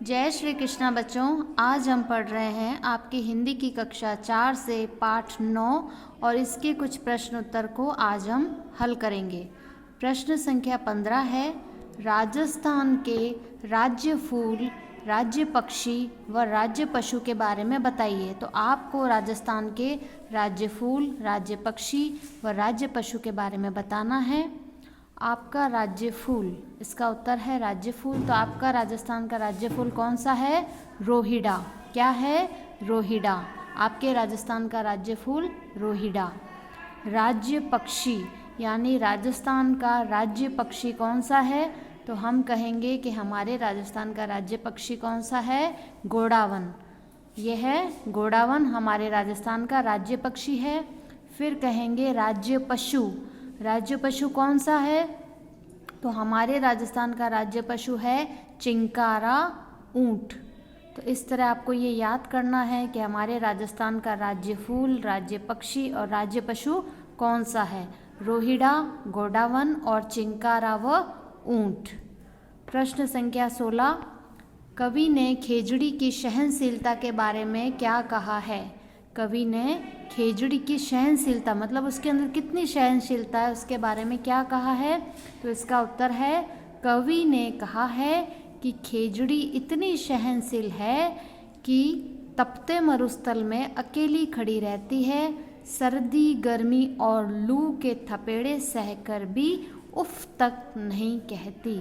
जय श्री कृष्णा बच्चों। आज हम पढ़ रहे हैं आपकी हिंदी की कक्षा 4 से पाठ 9 और इसके कुछ प्रश्न उत्तर को आज हम हल करेंगे। प्रश्न संख्या 15 है, राजस्थान के राज्य फूल, राज्य पक्षी व राज्य पशु के बारे में बताइए। तो आपको राजस्थान के राज्य फूल, राज्य पक्षी व राज्य पशु के बारे में बताना है। आपका राज्य फूल, इसका उत्तर है राज्य फूल। तो आपका राजस्थान का राज्य फूल कौन सा है? रोहिड़ा। क्या है? रोहिड़ा। आपके राजस्थान का राज्य फूल रोहिड़ा। राज्य पक्षी यानी राजस्थान का राज्य पक्षी कौन सा है? तो हम कहेंगे कि हमारे राजस्थान का राज्य पक्षी कौन सा है? गोडावन। यह है गोडावन, हमारे राजस्थान का राज्य पक्षी है। फिर कहेंगे राज्य पशु। राज्य पशु कौन सा है? तो हमारे राजस्थान का राज्य पशु है चिंकारा ऊंट। तो इस तरह आपको ये याद करना है कि हमारे राजस्थान का राज्य फूल, राज्य पक्षी और राज्य पशु कौन सा है? रोहिड़ा, गोडावन और चिंकारा व ऊंट। प्रश्न संख्या 16, कवि ने खेजड़ी की सहनशीलता के बारे में क्या कहा है? कवि ने खेजड़ी की सहनशीलता मतलब उसके अंदर कितनी सहनशीलता है उसके बारे में क्या कहा है? तो इसका उत्तर है, कवि ने कहा है कि खेजड़ी इतनी सहनशील है कि तपते मरुस्थल में अकेली खड़ी रहती है, सर्दी, गर्मी और लू के थपेड़े सहकर भी उफ तक नहीं कहती।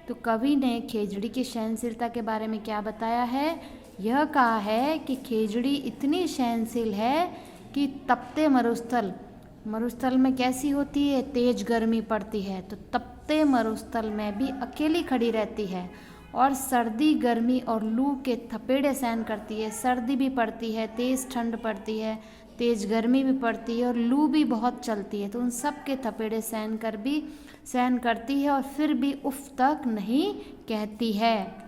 तो कवि ने खेजड़ी की सहनशीलता के बारे में क्या बताया है? यह कहा है कि खेजड़ी इतनी सहनशील है कि तपते मरुस्थल में कैसी होती है? तेज गर्मी पड़ती है, तो तपते मरुस्थल में भी अकेली खड़ी रहती है और सर्दी, गर्मी और लू के थपेड़े सहन करती है। सर्दी भी पड़ती है, तेज़ ठंड पड़ती है, तेज़ गर्मी भी पड़ती है और लू भी बहुत चलती है। तो उन सब के थपेड़े सहन करती है और फिर भी उफ तक नहीं कहती है।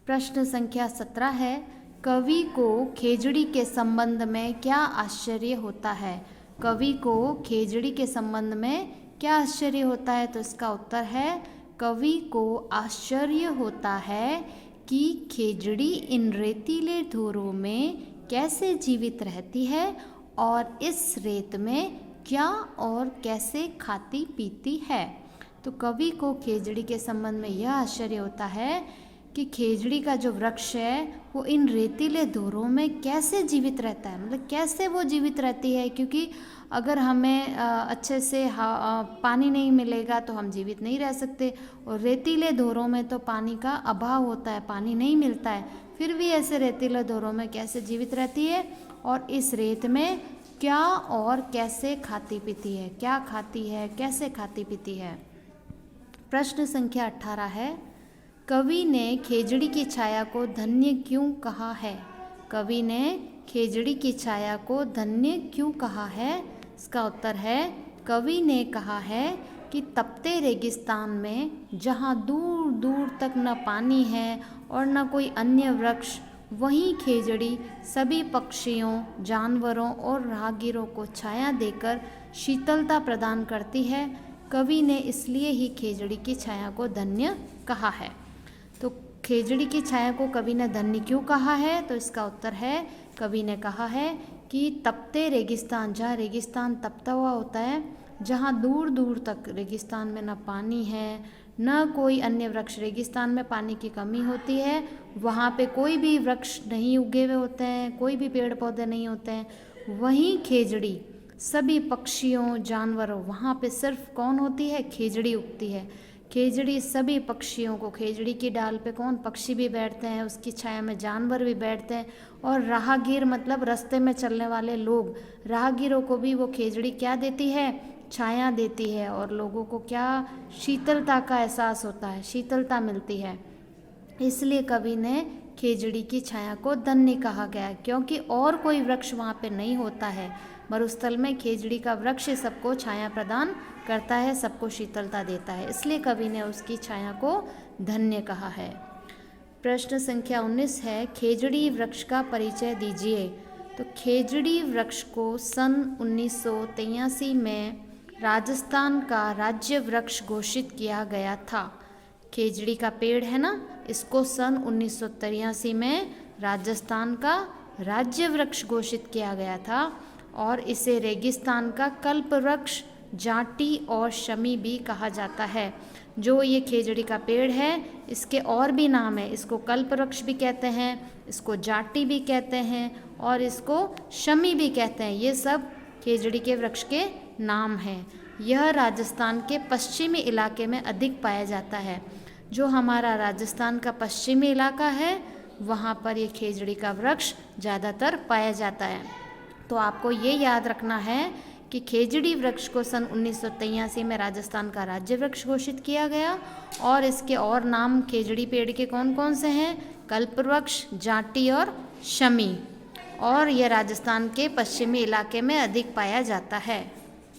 प्रश्न संख्या 17 है, कवि को खेजड़ी के संबंध में क्या आश्चर्य होता है? कवि को खेजड़ी के संबंध में क्या आश्चर्य होता है? तो इसका उत्तर है, कवि को आश्चर्य होता है कि खेजड़ी इन रेतीले धोरों में कैसे जीवित रहती है और इस रेत में क्या और कैसे खाती पीती है। तो कवि को खेजड़ी के संबंध में यह आश्चर्य होता है कि खेजड़ी का जो वृक्ष है वो इन रेतीले धोरों में कैसे जीवित रहता है, मतलब कैसे वो जीवित रहती है। क्योंकि अगर हमें अच्छे से पानी नहीं मिलेगा तो हम जीवित नहीं रह सकते, और रेतीले धोरों में तो पानी का अभाव होता है, पानी नहीं मिलता है, फिर भी ऐसे रेतीले धोरों में कैसे जीवित रहती है और इस रेत में क्या और कैसे खाती पीती है, क्या खाती है, कैसे खाती पीती है। प्रश्न संख्या 18 है, कवि ने खेजड़ी की छाया को धन्य क्यों कहा है? कवि ने खेजड़ी की छाया को धन्य क्यों कहा है? इसका उत्तर है, कवि ने कहा है कि तपते रेगिस्तान में जहाँ दूर दूर तक न पानी है और न कोई अन्य वृक्ष, वहीं खेजड़ी सभी पक्षियों, जानवरों और राहगीरों को छाया देकर शीतलता प्रदान करती है। कवि ने इसलिए ही खेजड़ी की छाया को धन्य कहा है। तो खेजड़ी की छाया को कवि ने धन्य क्यों कहा है? तो इसका उत्तर है, कवि ने कहा है कि तपते रेगिस्तान, जहाँ रेगिस्तान तपता हुआ होता है, जहाँ दूर दूर तक रेगिस्तान में न पानी है न कोई अन्य वृक्ष, रेगिस्तान में पानी की कमी होती है, वहाँ पे कोई भी वृक्ष नहीं उगे हुए होते हैं, कोई भी पेड़ पौधे नहीं होते हैं, वहीं खेजड़ी सभी पक्षियों, जानवरों, वहाँ पे सिर्फ कौन होती है? खेजड़ी उगती है। खेजड़ी सभी पक्षियों को, खेजड़ी की डाल पे कौन? पक्षी भी बैठते हैं, उसकी छाया में जानवर भी बैठते हैं, और राहगीर मतलब रास्ते में चलने वाले लोग, राहगीरों को भी वो खेजड़ी क्या देती है? छाया देती है, और लोगों को क्या? शीतलता का एहसास होता है, शीतलता मिलती है। इसलिए कवि ने खेजड़ी की छाया को धन्य कहा गया, क्योंकि और कोई वृक्ष वहाँ पे नहीं होता है। मरुस्थल में खेजड़ी का वृक्ष सबको छाया प्रदान करता है, सबको शीतलता देता है, इसलिए कवि ने उसकी छाया को धन्य कहा है। प्रश्न संख्या 19 है, खेजड़ी वृक्ष का परिचय दीजिए। तो खेजड़ी वृक्ष को सन 1983 में राजस्थान का राज्य वृक्ष घोषित किया गया था। खेजड़ी का पेड़ है ना, इसको सन 1983 में राजस्थान का राज्य वृक्ष घोषित किया गया था और इसे रेगिस्तान का कल्प वृक्ष, जाटी और शमी भी कहा जाता है। जो ये खेजड़ी का पेड़ है इसके और भी नाम है, इसको कल्प वृक्ष भी कहते हैं, इसको जाटी भी कहते हैं और इसको शमी भी कहते हैं। ये सब खेजड़ी के वृक्ष के नाम हैं। यह राजस्थान के पश्चिमी इलाके में अधिक पाया जाता है। जो हमारा राजस्थान का पश्चिमी इलाका है वहाँ पर ये खेजड़ी का वृक्ष ज़्यादातर पाया जाता है। तो आपको ये याद रखना है कि खेजड़ी वृक्ष को सन 1983 में राजस्थान का राज्य वृक्ष घोषित किया गया और इसके और नाम खेजड़ी पेड़ के कौन कौन से हैं? कल्पवृक्ष, जाटी और शमी। और यह राजस्थान के पश्चिमी इलाके में अधिक पाया जाता है।